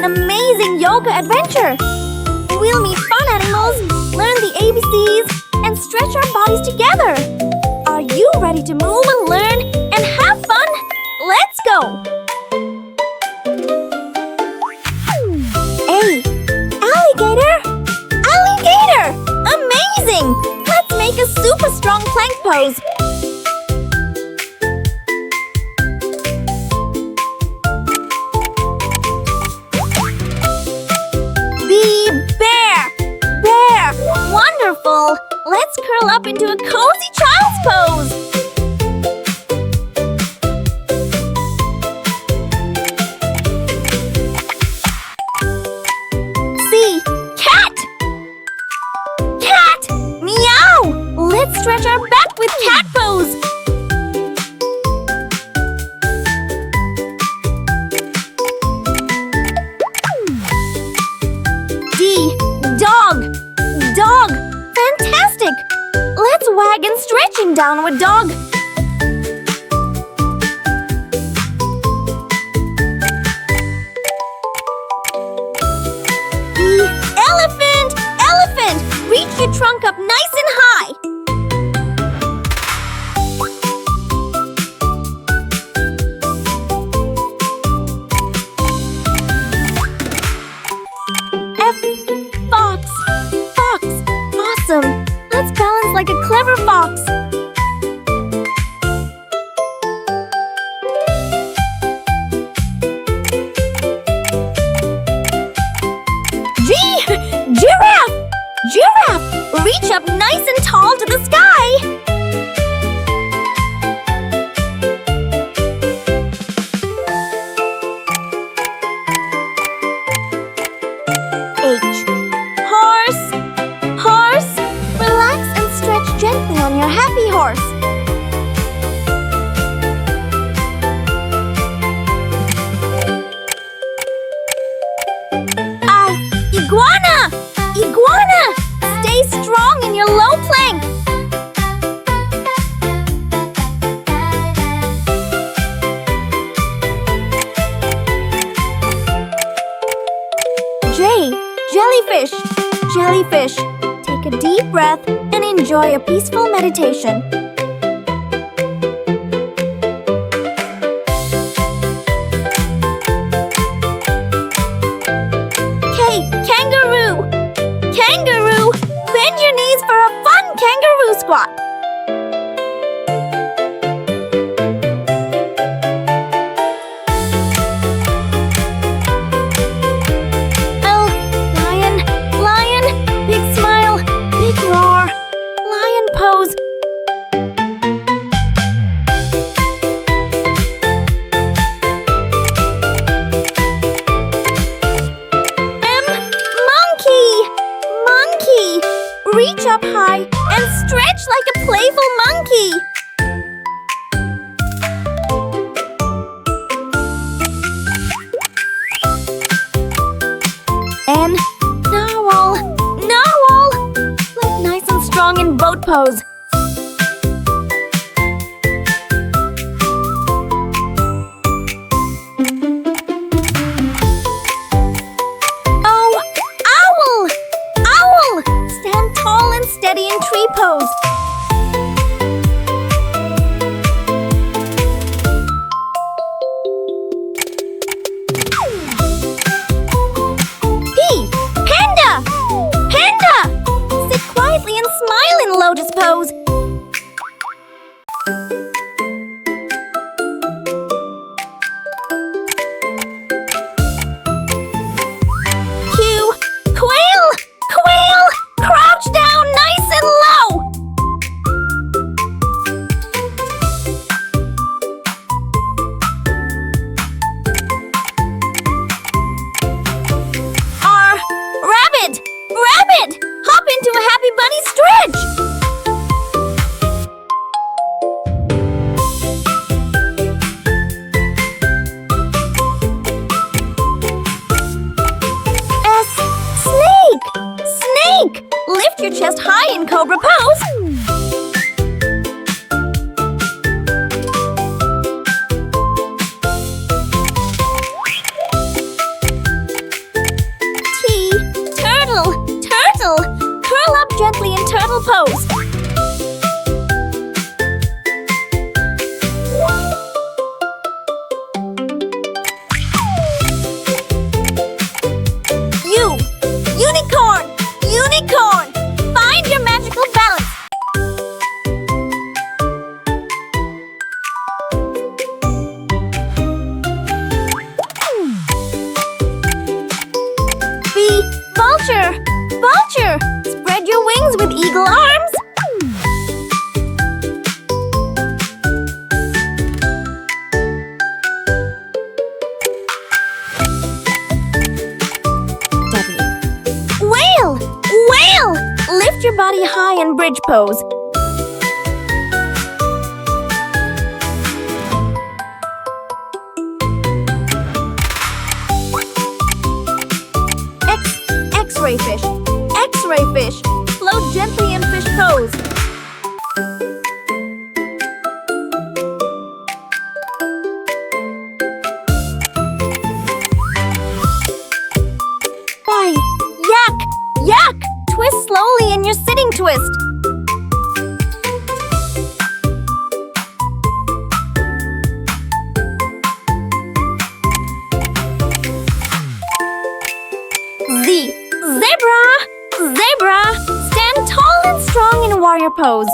an amazing yoga adventure. We'll meet fun animals, learn the ABCs, and stretch our bodies together. Are you ready to move and learn and have fun? Let's go! A. Alligator! Alligator! Amazing! Let's make a super strong plank pose. B. Bear! Bear! Wonderful! Let's curl up into a cozy child's pose. C. Cat! Cat! Meow! Let's stretch our back with cat pose. D. Dog! Dog! Fantastic! Let's wag and stretching downward dog. E. Elephant! Elephant! Reach your trunk up nice and high. F. Fox! Fox! Awesome! Let's balance like a clever fox. G! Giraffe! Giraffe! Reach up nice and tall to the sky. H. Horse! Horse! Relax and stretch gently on your happy horse. Iguana! Iguana! Stay strong in your low plank. J. Jellyfish! Jellyfish! Take a deep breath and enjoy a peaceful meditation. K. Kangaroo! Kangaroo! Bend your knees for a fun kangaroo squat. L. Lion! Lion! Big smile! Big roar! Lion pose! M. Monkey! Monkey! Reach up high and stretch like a playful monkey. N. Narwhal! Narwhal! Look nice and strong in boat pose. O. Owl! Owl! Stand tall and steady in tree pose. P. Panda! Panda! Sit quietly and smile in Lotus pose. Q. Quail! Quail! Crouch down nice and low. R. Rabbit! Rabbit! Hop into a happy bunny stretch. S. Snake! Snake! Lift your chest high in Cobra pose. turtle pose. Unicorn! Unicorn! Find your magical balance! B. Vulture! Vulture! Spread your wings with eagle arms! Whale! Whale! Lift your body high in bridge pose. X-ray fish. X-ray fish. Float gently in fish pose. Yak! Yak! Twist slowly in your sitting twist. Z. Zebra! Zebra! Stand tall and strong in warrior pose.